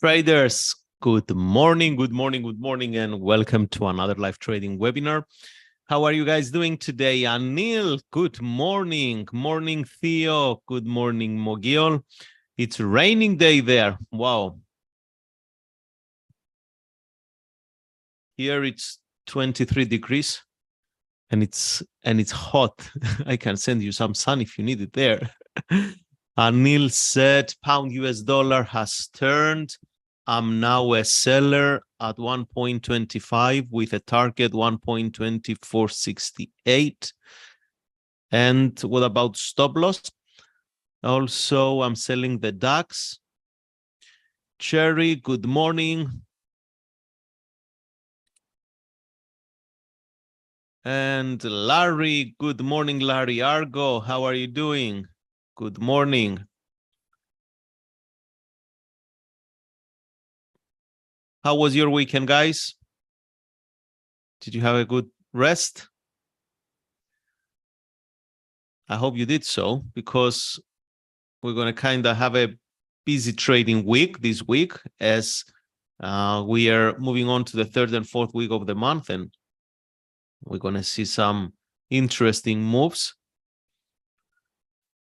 Traders, good morning, and welcome to another live trading webinar. How are you guys doing today? Anil, good morning. Morning, Theo. Good morning, Mogiol. It's a raining day there. Wow. Here it's 23 degrees and it's hot. I can send you some sun if you need it there. Anil said pound US dollar has turned. I'm now a seller at 1.25 with a target 1.2468. And what about stop loss? Also, I'm selling the DAX. Cherry, good morning. And Larry, good morning, Larry Argo. How are you doing? Good morning. How was your weekend, guys? Did you have a good rest? I hope you did so, because we're going to kind of have a busy trading week this week as we are moving on to the third and fourth week of the month, and we're going to see some interesting moves.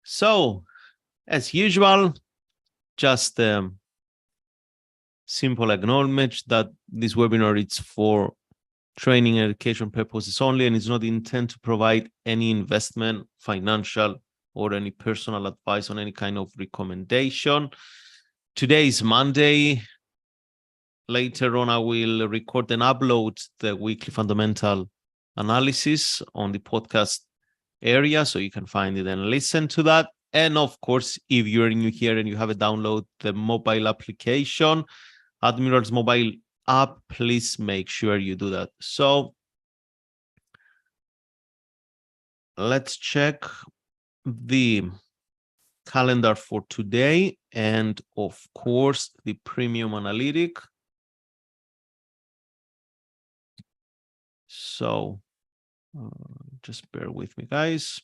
So, as usual, just simple acknowledgement that this webinar is for training and education purposes only, and it's not intended to provide any investment, financial, or any personal advice on any kind of recommendation. Today is Monday. Later on, I will record and upload the weekly fundamental analysis on the podcast area, so you can find it and listen to that. And of course, if you're new here and you haven't downloaded the mobile application, Admirals mobile app, please make sure you do that. So let's check the calendar for today and of course the premium analytic. So just bear with me, guys.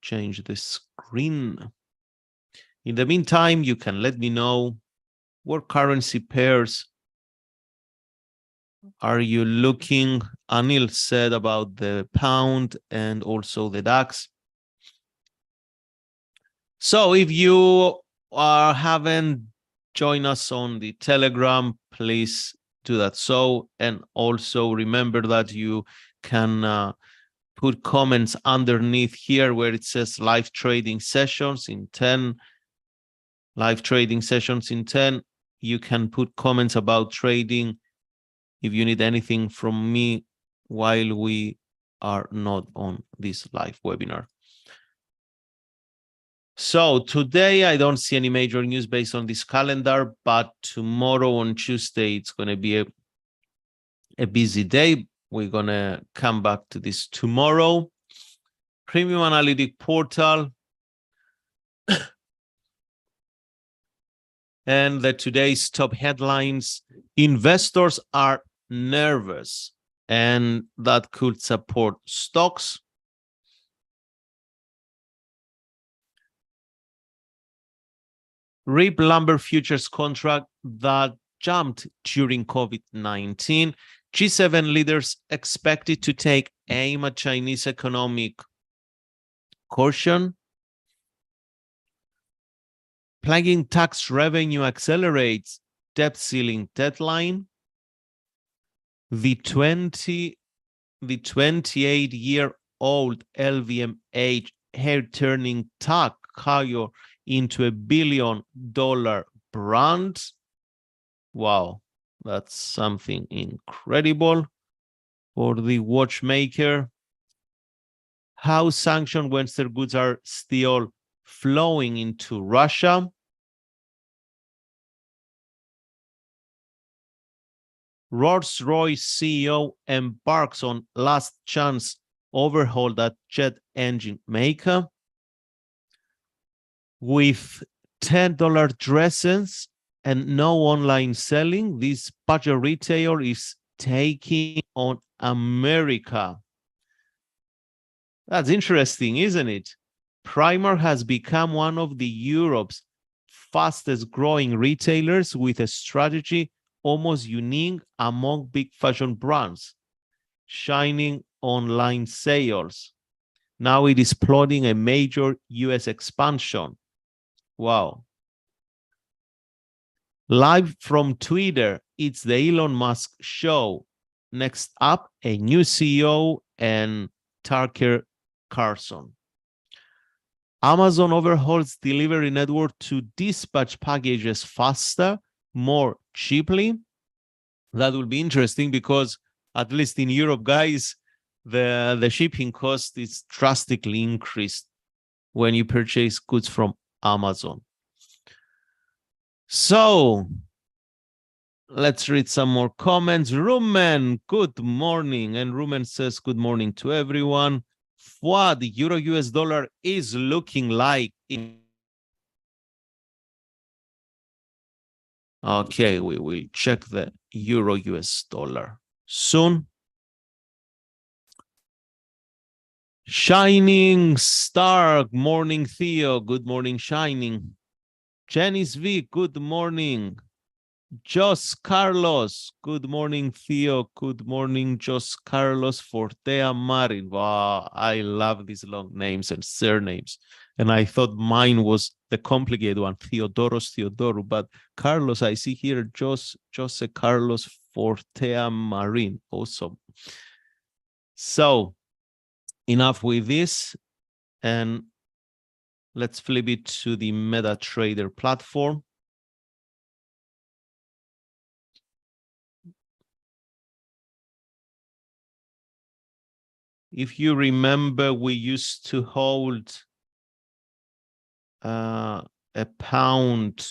Change the screen. In the meantime, you can let me know what currency pairs are you looking. Anil said about the pound and also the DAX. So if you haven't joined us on the Telegram, please do that. So, and also remember that you can put comments underneath here where it says live trading sessions in 10. Live trading sessions in 10. You can put comments about trading if you need anything from me while we are not on this live webinar. So today I don't see any major news based on this calendar, but tomorrow on Tuesday, it's going to be a busy day. We're going to come back to this tomorrow. Premium Analytic Portal. And today's top headlines: investors are nervous, and that could support stocks. RIP lumber futures contract that jumped during COVID-19. G7 leaders expected to take aim at Chinese economic caution. Plaguing tax revenue accelerates debt ceiling deadline. The 28-year-old LVMH hair turning TAG Heuer into $1 billion brand. Wow, that's something incredible for the watchmaker. How sanctioned Western goods are still flowing into Russia. Rolls-Royce CEO embarks on last chance overhaul at jet engine maker. With $10 dresses and no online selling, this budget retailer is taking on America. That's interesting, isn't it? Primark has become one of the Europe's fastest growing retailers with a strategy almost unique among big fashion brands, shining online sales. Now it is plotting a major US expansion. Wow. Live from Twitter, it's the Elon Musk show. Next up, a new CEO and Tucker Carlson. Amazon overhauls delivery network to dispatch packages faster, more cheaply. That will be interesting because at least in Europe, guys, the shipping cost is drastically increased when you purchase goods from Amazon. So let's read some more comments. Rumen, good morning. And Rumen says, good morning to everyone. Fuad, the Euro US dollar is looking like it. Okay, we will check the Euro US dollar soon. Shining Star, morning Theo, good morning Shining. Janice V, good morning. Jos Carlos, good morning Theo, good morning Jos Carlos Fortea Marin. Wow, I love these long names and surnames. And I thought mine was the complicated one, Theodorou, but Carlos, I see here, Jose Carlos Fortea Marin, awesome. So, enough with this, and let's flip it to the MetaTrader platform. If you remember, we used to hold a pound.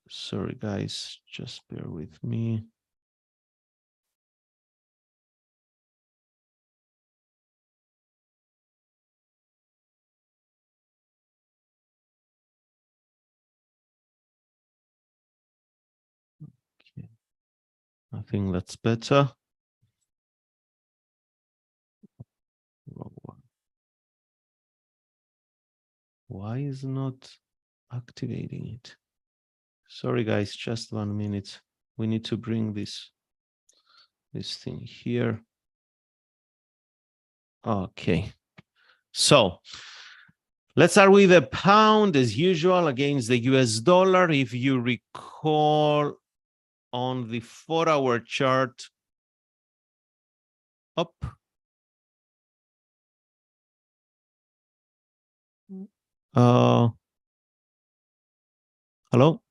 Sorry, guys, just bear with me. Okay. I think that's better. Wrong one. Why is not activating it? Sorry, guys, just 1 minute. We need to bring this thing here. Okay. So let's start with the pound as usual against the US dollar. If you recall on the 4-hour chart, up. Hello?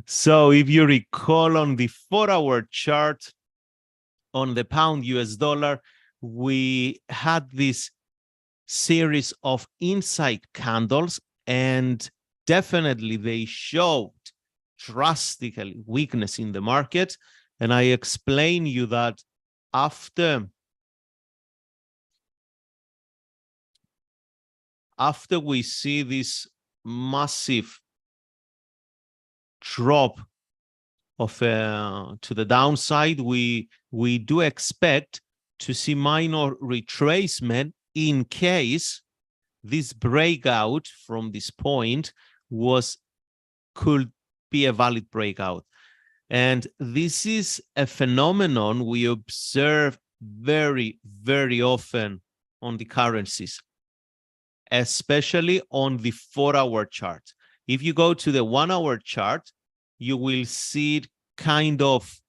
So if you recall on the 4-hour chart on the pound US dollar, we had this series of inside candles, and definitely they showed drastically weakness in the market. And I explain you that after we see this massive drop of to the downside, we do expect to see minor retracement in case this breakout from this point could be a valid breakout. And this is a phenomenon we observe very, very often on the currencies, especially on the 4-hour chart. If you go to the 1-hour chart, you will see it kind of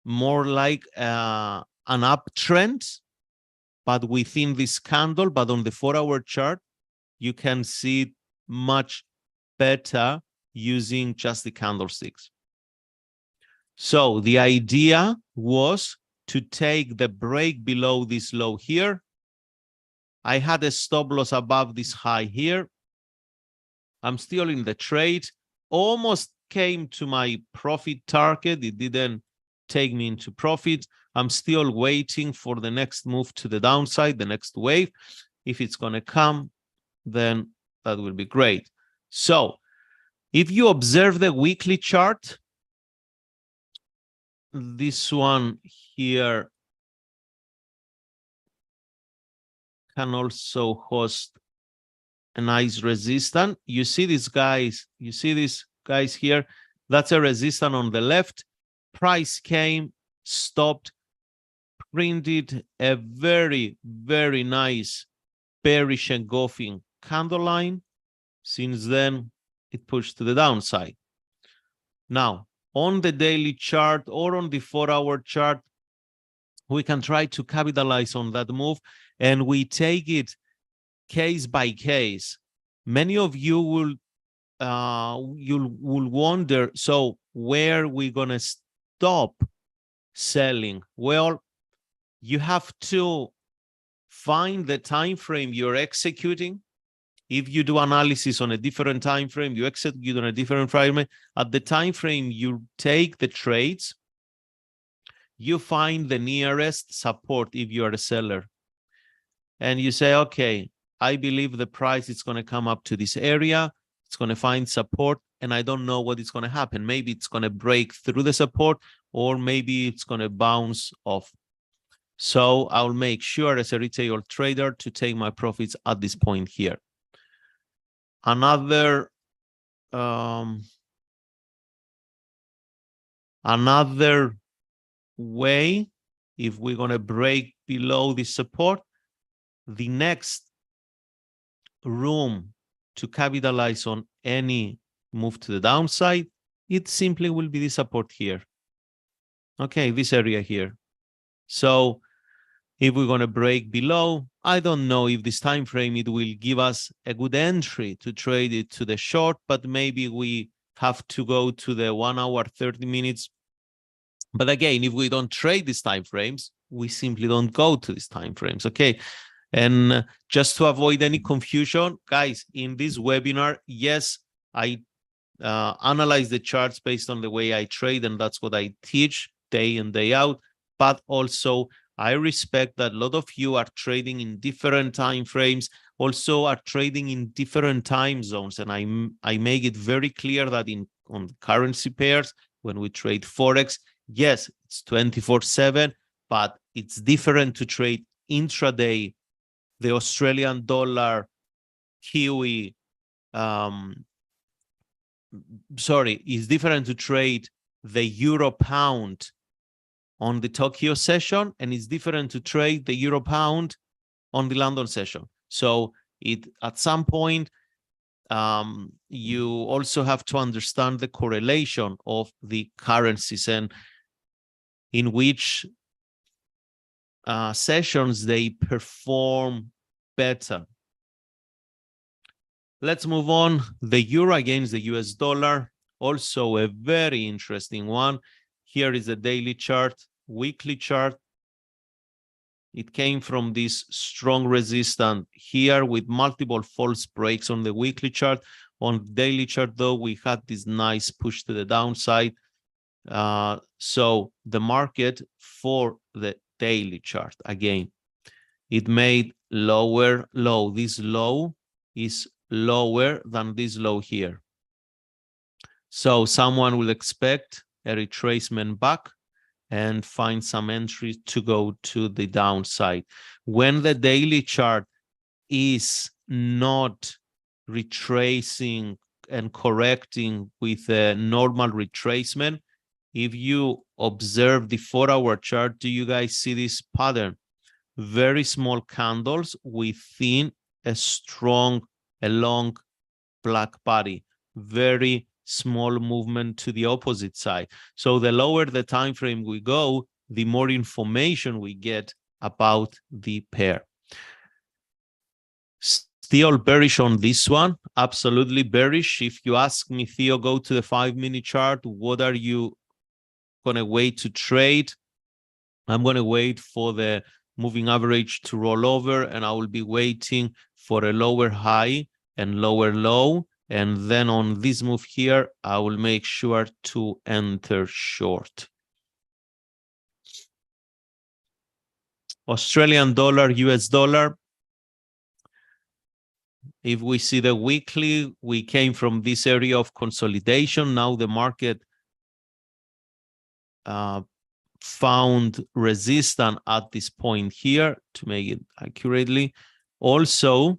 more like an uptrend, but within this candle. But on the 4-hour chart, you can see it much better using just the candlesticks. So the idea was to take the break below this low here. I had a stop loss above this high here. I'm still in the trade. Almost came to my profit target. It didn't take me into profit. I'm still waiting for the next move to the downside, the next wave. If it's going to come, then that will be great. So if you observe the weekly chart, this one here can also host a nice resistance. You see these guys here. That's a resistance on the left. Price came, stopped, printed a very, very nice bearish engulfing candle line. Since then, it pushed to the downside. Now, on the daily chart or on the 4-hour chart, we can try to capitalize on that move, and we take it case by case. Many of you will wonder, so where are we gonna stop selling? Well, you have to find the time frame you're executing. If you do analysis on a different time frame, you execute on a different frame. At the time frame you take the trades, you find the nearest support if you are a seller. And you say, okay, I believe the price is going to come up to this area. It's going to find support, and I don't know what is going to happen. Maybe it's going to break through the support, or maybe it's going to bounce off. So I'll make sure as a retail trader to take my profits at this point here. Another way, if we're going to break below the support, the next room to capitalize on any move to the downside, it simply will be the support here. Okay, this area here. So if we're going to break below, I don't know if this time frame it will give us a good entry to trade it to the short, but maybe we have to go to the 1 hour, 30 minutes. But again, if we don't trade these time frames, we simply don't go to these time frames. Okay. And just to avoid any confusion, guys, in this webinar, yes, I analyze the charts based on the way I trade, and that's what I teach day in, day out. But also, I respect that a lot of you are trading in different time frames, also are trading in different time zones. And I make it very clear that on currency pairs, when we trade Forex, yes, it's 24/7, but it's different to trade intraday, the Australian dollar, Kiwi, it's different to trade the Euro pound on the Tokyo session, and it's different to trade the Euro pound on the London session. So at some point, you also have to understand the correlation of the currencies and in which sessions they perform better. Let's move on. The euro against the US dollar, also a very interesting one. Here is the daily chart, weekly chart. It came from this strong resistance here with multiple false breaks on the weekly chart. On the daily chart, though, we had this nice push to the downside. So the market for the daily chart, again, it made lower low. This low is lower than this low here. So someone will expect a retracement back and find some entry to go to the downside. When the daily chart is not retracing and correcting with a normal retracement, if you observe the 4-hour chart, do you guys see this pattern? Very small candles within a long black body, very small movement to the opposite side. So the lower the time frame we go, the more information we get about the pair. Still bearish on this one, absolutely bearish. If you ask me, Theo, go to the 5-minute chart, what are you gonna wait to trade? I'm gonna wait for the moving average to roll over, and I will be waiting for a lower high and lower low. And then on this move here, I will make sure to enter short. Australian dollar, US dollar. If we see the weekly, we came from this area of consolidation. Now the market found resistance at this point here, to make it accurately. Also,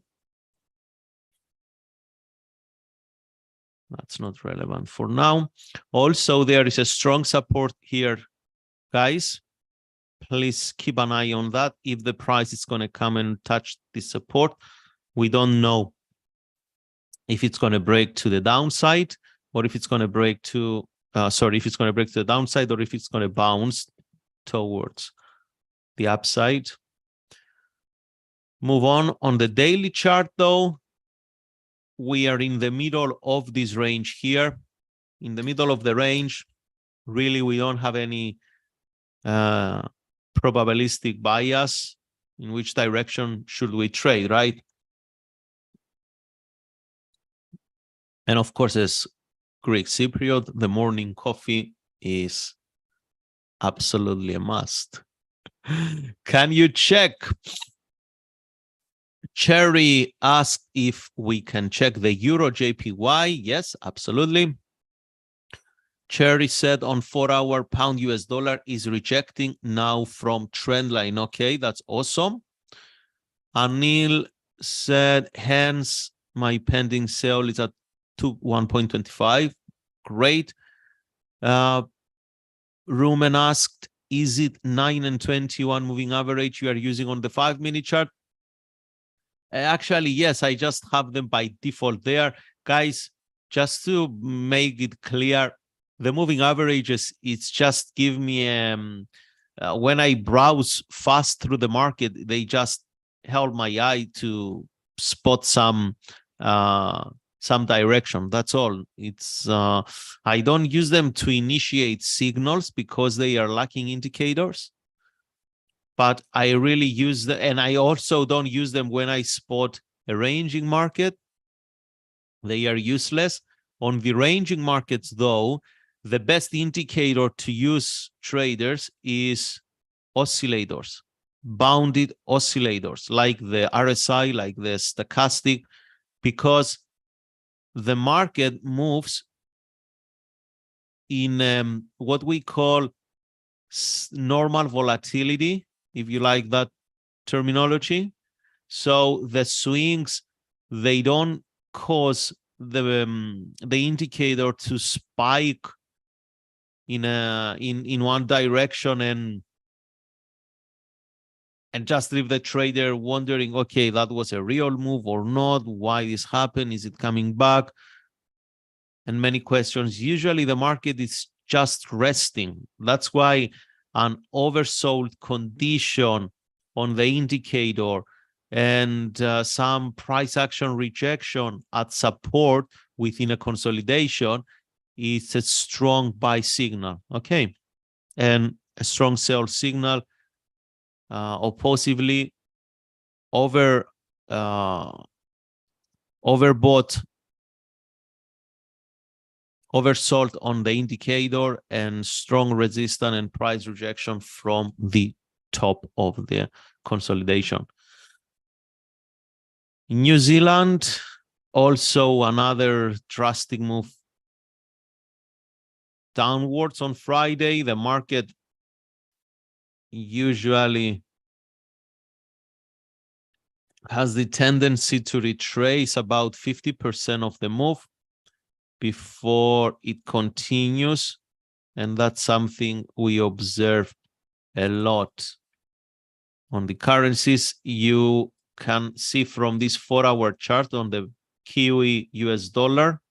that's not relevant for now. Also, there is a strong support here, guys. Please keep an eye on that. If the price is going to come and touch this support, we don't know if it's going to break to the downside or if it's going to break to, if it's going to break to the downside or if it's going to bounce towards the upside. Move on the daily chart, though. We are in the middle of this range here. In the middle of the range, really, we don't have any probabilistic bias. In which direction should we trade, right? And of course, as Greek Cypriot, the morning coffee is absolutely a must. Can you check? Cherry asked if we can check the Euro JPY. Yes, absolutely. Cherry said on 4-hour pound US dollar is rejecting now from trend line. Okay, that's awesome. Anil said, hence my pending sale is at 1.25. Great. Rumen asked, is it 9 and 21 moving average you are using on the 5-minute chart? Actually, yes, I just have them by default there. Guys, just to make it clear, the moving averages, it's just give me, when I browse fast through the market, they just help my eye to spot some direction. That's all. It's I don't use them to initiate signals because they are lacking indicators. But I really use them, and I also don't use them when I spot a ranging market. They are useless. On the ranging markets, though, the best indicator to use, traders, is oscillators, bounded oscillators, like the RSI, like the stochastic, because the market moves in what we call normal volatility, if you like that terminology. So the swings, they don't cause the indicator to spike in one direction and just leave the trader wondering, okay, that was a real move or not, why this happened, is it coming back, and many questions. Usually the market is just resting. That's why an oversold condition on the indicator and some price action rejection at support within a consolidation is a strong buy signal, okay? And a strong sell signal, or possibly overbought, oversold on the indicator, and strong resistance and price rejection from the top of the consolidation. In New Zealand, also another drastic move downwards on Friday. The market usually has the tendency to retrace about 50% of the move before it continues, and that's something we observe a lot on the currencies. You can see from this 4-hour chart on the Kiwi US dollar,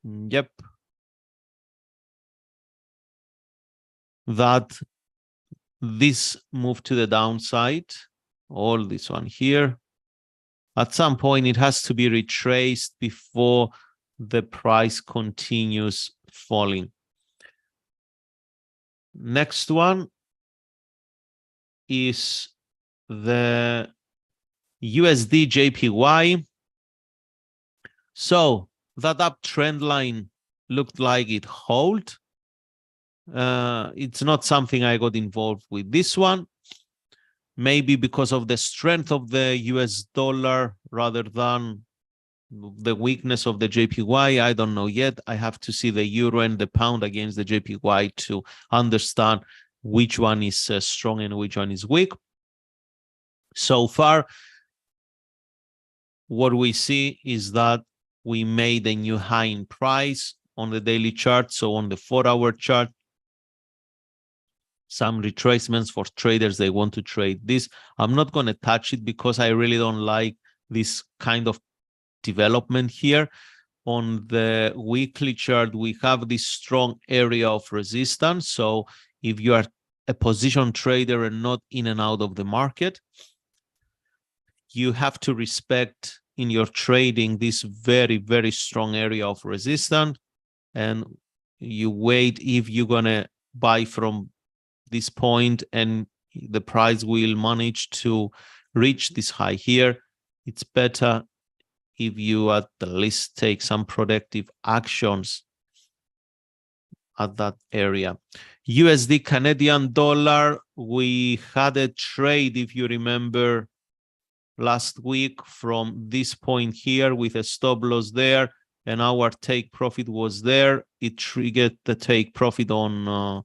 yep, that this move to the downside, all this one here, at some point it has to be retraced before the price continues falling. Next one is the USD JPY. So that uptrend line looked like it held. It's not something I got involved with this one, maybe because of the strength of the US dollar rather than The weakness of the JPY, I don't know yet. I have to see the euro and the pound against the JPY to understand which one is strong and which one is weak. So far, what we see is that we made a new high in price on the daily chart. So on the 4-hour chart, some retracements for traders, they want to trade this. I'm not going to touch it because I really don't like this kind of development here. On the weekly chart, we have this strong area of resistance. So if you are a position trader and not in and out of the market, you have to respect in your trading this very, very strong area of resistance. And you wait if you're going to buy from this point and the price will manage to reach this high here. It's better if you at the least take some productive actions at that area. USD Canadian dollar, we had a trade, if you remember, last week from this point here with a stop loss there, and our take profit was there. It triggered the take profit on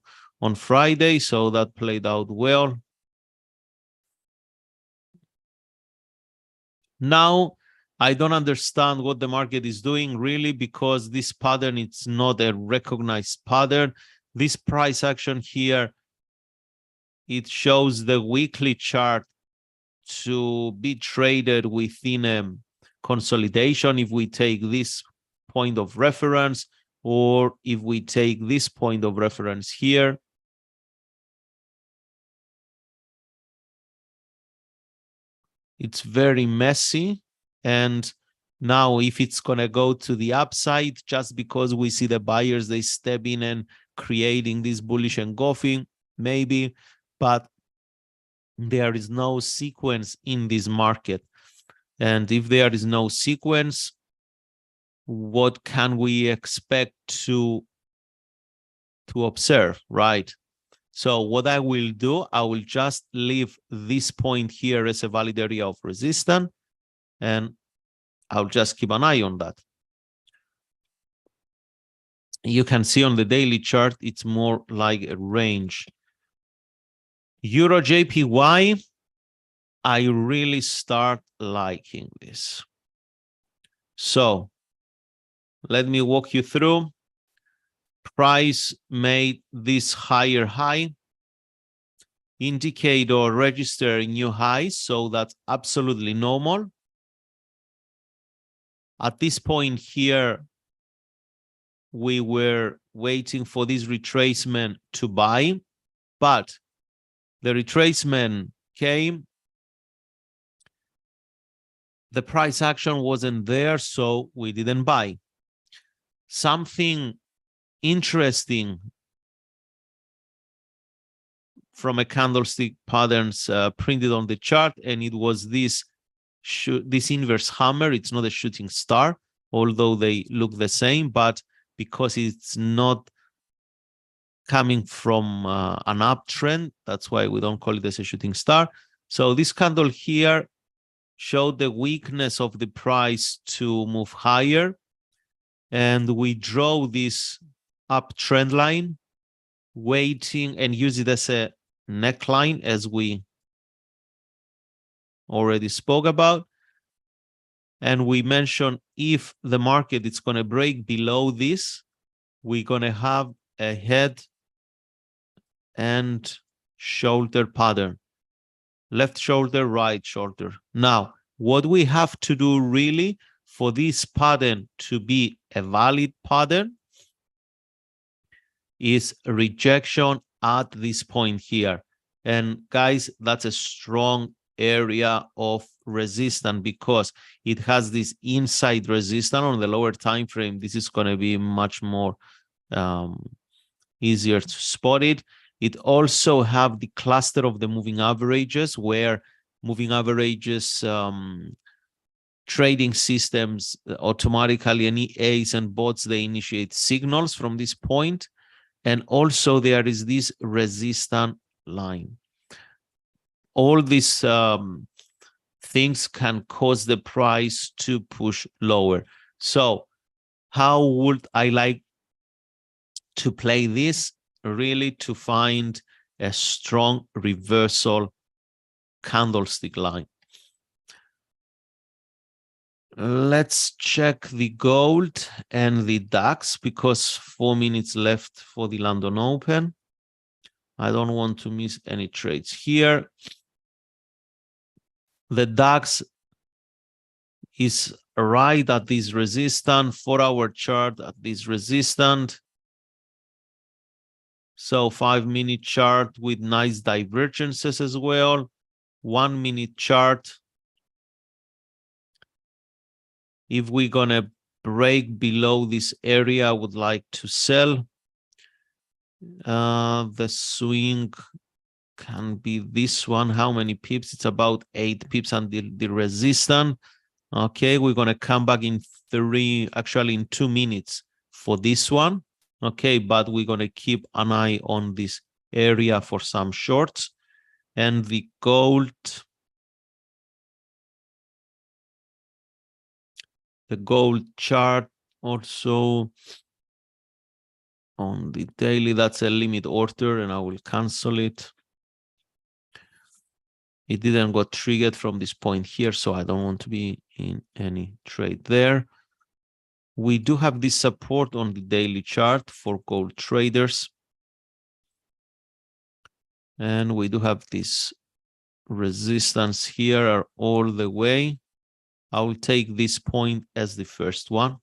Friday, so that played out well. Now, I don't understand what the market is doing really, because this pattern, it's not a recognized pattern. This price action here, it shows the weekly chart to be traded within a consolidation. If we take this point of reference, or if we take this point of reference here, it's very messy. And now if it's going to go to the upside, just because we see the buyers, they step in and creating this bullish engulfing, maybe, but there is no sequence in this market. And if there is no sequence, what can we expect to observe, right? So what I will do, I will just leave this point here as a valid area of resistance, and I'll just keep an eye on that. You can see on the daily chart, it's more like a range. Euro JPY, I really start liking this. So let me walk you through. Price made this higher high. Indicator register new high, so that's absolutely normal. At this point here, we were waiting for this retracement to buy, but the retracement came. The price action wasn't there, so we didn't buy. Something interesting from a candlestick patterns printed on the chart, and it was this inverse hammer. It's not a shooting star, although they look the same, but because it's not coming from an uptrend, that's why we don't call it as a shooting star. So this candle here showed the weakness of the price to move higher, and we draw this uptrend line, waiting, and use it as a neckline, as we already spoke about. And we mentioned if the market is going to break below this, we're going to have a head and shoulder pattern. Left shoulder, right shoulder. Now, what we have to do really for this pattern to be a valid pattern is rejection at this point here. And guys, that's a strong area of resistance because it has this inside resistance on the lower time frame. This is going to be much more easier to spot it. It also have the cluster of the moving averages, where moving averages trading systems automatically, and EAs and bots, they initiate signals from this point. And also there is this resistance line. All these things can cause the price to push lower. So how would I like to play this? Really to find a strong reversal candlestick line. Let's check the gold and the DAX because 4 minutes left for the London Open. I don't want to miss any trades here. The DAX is right at this resistance, 4-hour chart at this resistance. So 5-minute chart with nice divergences as well. 1-minute chart. If we're gonna break below this area, I would like to sell. The swing can be this one. How many pips? It's about 8 pips until the resistance. Okay, we're gonna come back in 2 minutes for this one. Okay, but we're gonna keep an eye on this area for some shorts. And the gold, the gold chart also on the daily, that's a limit order and I will cancel it. It didn't get triggered from this point here, so I don't want to be in any trade there. We do have this support on the daily chart for gold traders. And we do have this resistance here all the way. I will take this point as the first one.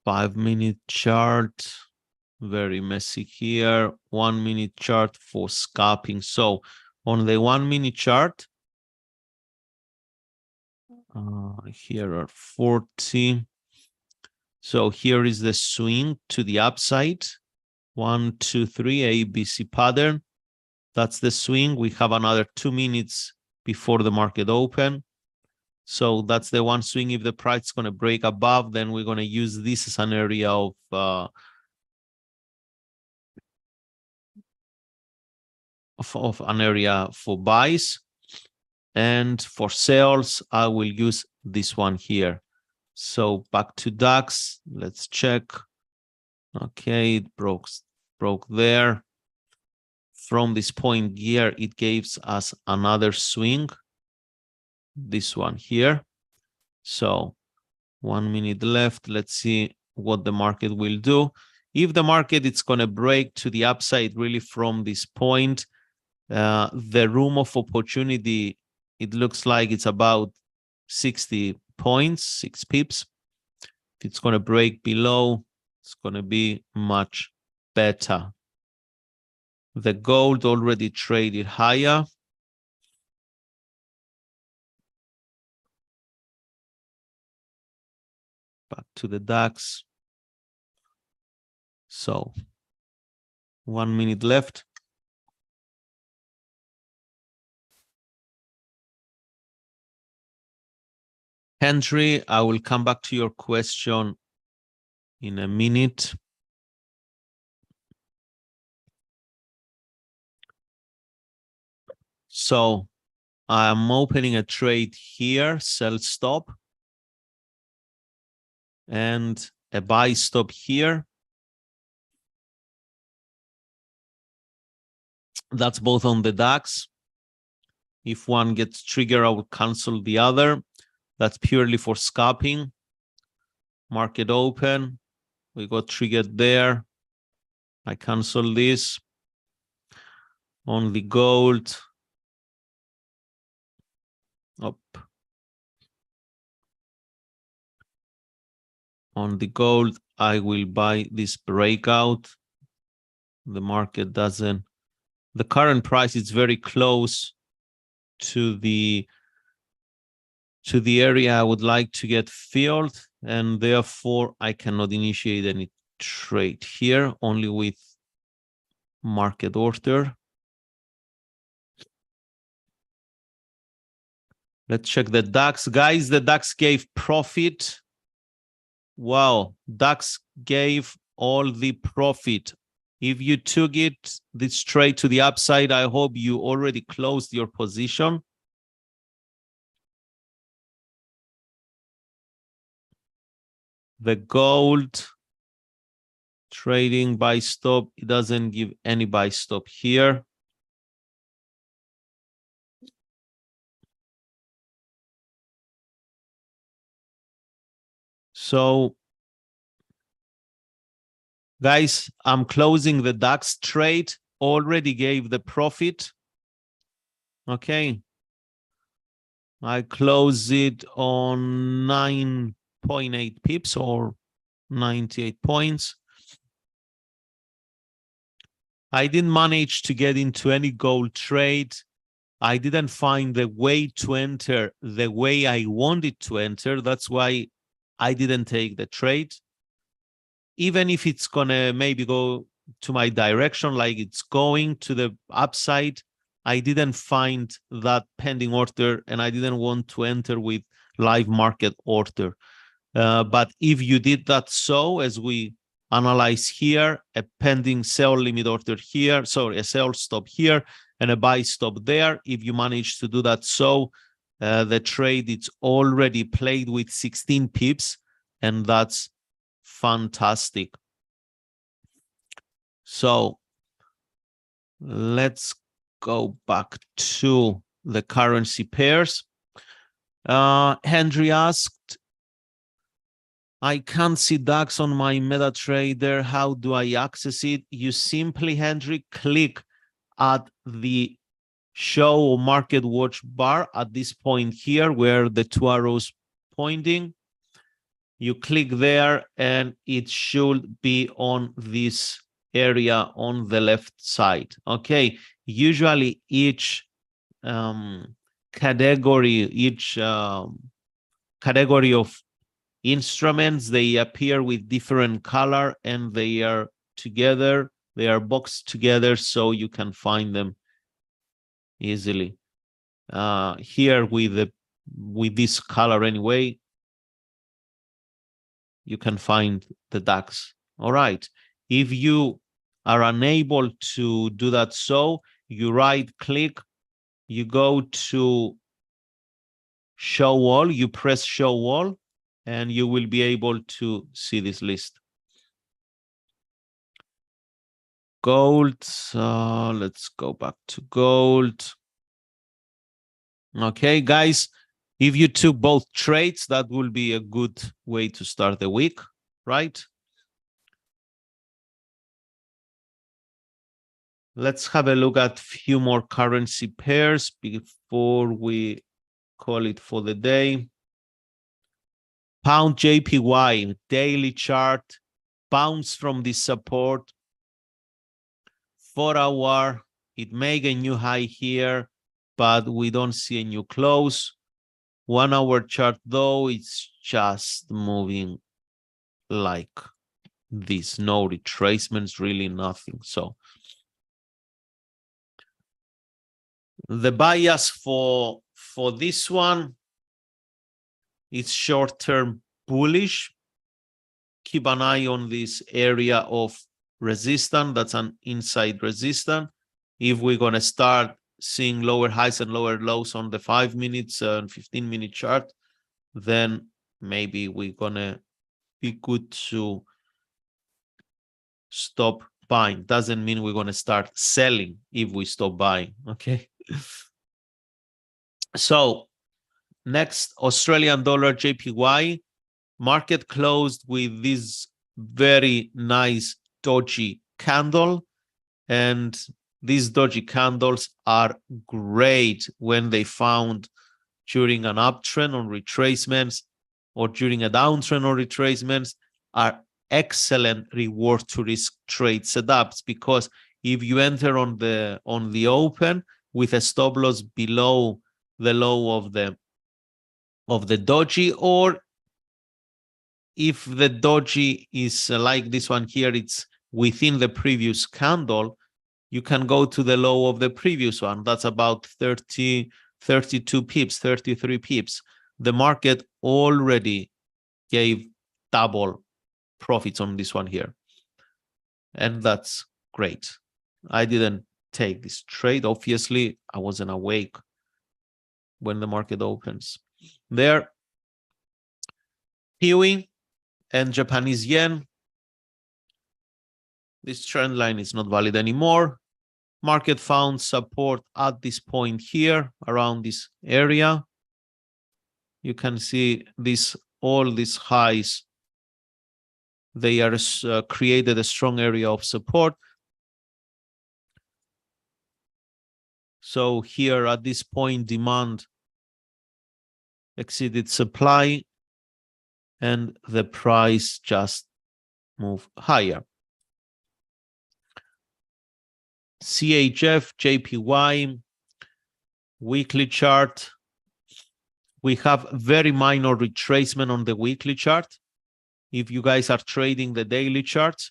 5-minute chart, very messy here. 1-minute chart for scalping. So on the 1-minute chart, here are 40. So here is the swing to the upside. 1, 2, 3, ABC pattern. That's the swing. We have another 2 minutes before the market open. So that's the one swing. If the price is going to break above, then we're going to use this as an area of an area for buys. And for sales, I will use this one here. So back to DAX. Let's check. Okay, it broke there. From this point here, it gives us another swing. This one here. So 1 minute left. Let's see what the market will do. If the market is going to break to the upside really from this point, the room of opportunity, it looks like it's about 60 points, 6 pips. If it's going to break below, it's going to be much better. The gold already traded higher. Back to the DAX. So 1 minute left. Henry, I will come back to your question in a minute. So I'm opening a trade here, sell stop, and a buy stop here. That's both on the DAX. If one gets triggered, I will cancel the other. That's purely for scalping. Market open. We got triggered there. I cancel this. On the gold. Up. On the gold, I will buy this breakout. The market doesn't. The current price is very close to the area I would like to get filled, and therefore I cannot initiate any trade here, only with market order. Let's check the DAX. Guys, the DAX gave profit. Wow, DAX gave all the profit. If you took it this trade to the upside, I hope you already closed your position. The gold trading buy stop, it doesn't give any buy stop here. So guys, I'm closing the DAX trade, already gave the profit. Okay. I close it on 9.8 pips or 98 points. I didn't manage to get into any gold trade. I didn't find the way to enter the way I wanted to enter. That's why I didn't take the trade. Even if it's gonna maybe go to my direction, like it's going to the upside, I didn't find that pending order and I didn't want to enter with live market order. But if you did that, so as we analyze here, a pending sell limit order here, sorry, a sell stop here and a buy stop there. If you manage to do that, so the trade, it's already played with 16 pips, and that's fantastic. So let's go back to the currency pairs. Henry asked, I can't see DAX on my MetaTrader. How do I access it? You simply, Henry, click at the show or market watch bar at this point here where the two arrows pointing. You click there and it should be on this area on the left side. Okay, usually each category of instruments, they appear with different color and they are together, they are boxed together so you can find them easily. Here with this color anyway, you can find the DAX. All right. If you are unable to do that, so you right click, you go to show all, you press show all, and you will be able to see this list. Gold, let's go back to gold. Okay, guys, if you took both trades, that will be a good way to start the week, right? Let's have a look at a few more currency pairs before we call it for the day. Pound JPY, daily chart, bounce from this support. 4 hour, it made a new high here, but we don't see a new close. 1 hour chart though, it's just moving like this. No retracements, really nothing. So the bias for this one is short-term bullish. Keep an eye on this area of resistance. That's an inside resistance. If we're going to start seeing lower highs and lower lows on the 5 minutes and 15-minute chart, then maybe we're going to be good to stop buying. Doesn't mean we're going to start selling if we stop buying. Okay. So next, Australian dollar JPY. Market closed with this very nice doji candle, and these doji candles are great when they found during an uptrend on retracements or during a downtrend on retracements, are excellent reward to risk trade setups, because if you enter on the open with a stop loss below the low of the doji, or if the doji is like this one here, it's within the previous candle, you can go to the low of the previous one. That's about 32 pips, 33 pips. The market already gave double profits on this one here. And that's great. I didn't take this trade. Obviously, I wasn't awake when the market opens. There, Kiwi and Japanese yen. This trend line is not valid anymore. Market found support at this point here, around this area. You can see all these highs. They are created a strong area of support. So here at this point, demand exceeded supply and the price just moved higher. CHF, JPY, weekly chart. We have very minor retracement on the weekly chart. If you guys are trading the daily chart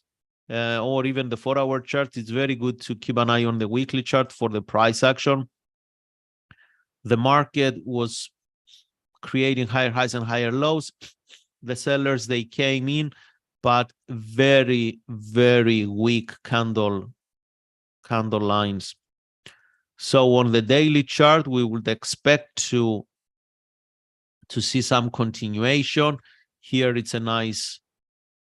or even the 4-hour chart, it's very good to keep an eye on the weekly chart for the price action. The market was creating higher highs and higher lows. The sellers, they came in, but very, very weak candle lines. So on the daily chart, we would expect to see some continuation. Here it's a nice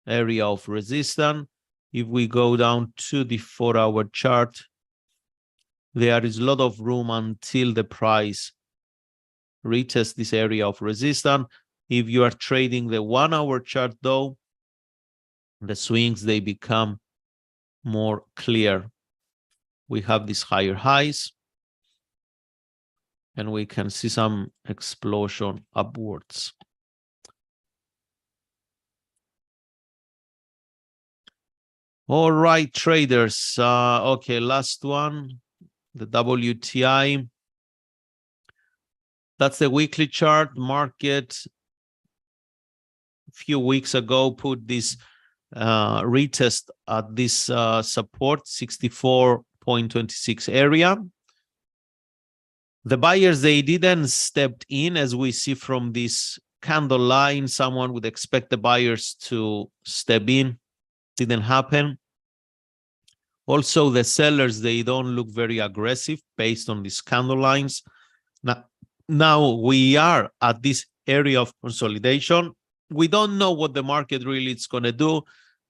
area of resistance. If we go down to the 4-hour chart, there is a lot of room until the price reaches this area of resistance. If you are trading the 1-hour chart, though, the swings, they become more clear. We have these higher highs, and we can see some explosion upwards. All right, traders. Okay, last one, the WTI. That's the weekly chart. Market a few weeks ago put this retest at this support 64.26 area. The buyers, they didn't step in, as we see from this candle line. Someone would expect the buyers to step in. Didn't happen. Also, the sellers, they don't look very aggressive based on these candle lines. Now we are at this area of consolidation. We don't know what the market really is going to do.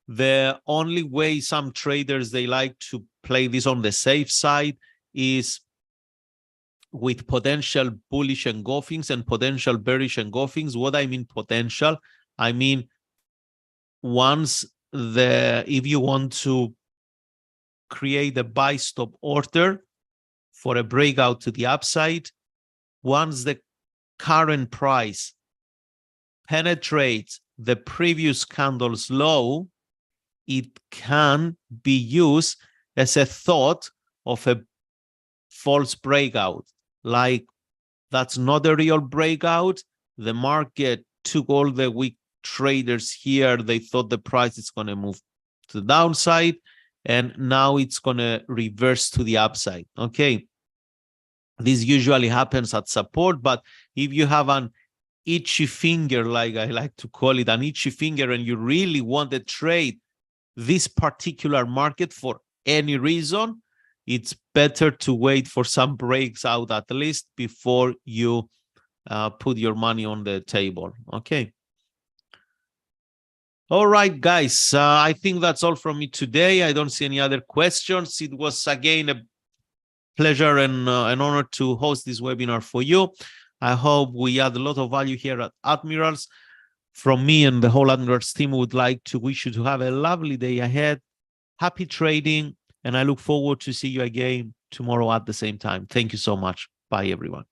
The only way some traders, they like to play this on the safe side is with potential bullish engulfings and potential bearish engulfings. What I mean potential, I mean if you want to create a buy stop order for a breakout to the upside, once the current price penetrates the previous candle's low, it can be used as a thought of a false breakout. Like, that's not a real breakout. The market took all the weak traders here. They thought the price is going to move to the downside, and now it's going to reverse to the upside. Okay. This usually happens at support, but if you have an itchy finger, like I like to call it, an itchy finger, and you really want to trade this particular market for any reason, it's better to wait for some breaks out at least before you put your money on the table. Okay. All right, guys. I think that's all from me today. I don't see any other questions. It was, again, a pleasure and an honor to host this webinar for you. I hope we add a lot of value here at Admirals. From me and the whole Admirals team, would like to wish you to have a lovely day ahead. Happy trading, and I look forward to see you again tomorrow at the same time. Thank you so much. Bye, everyone.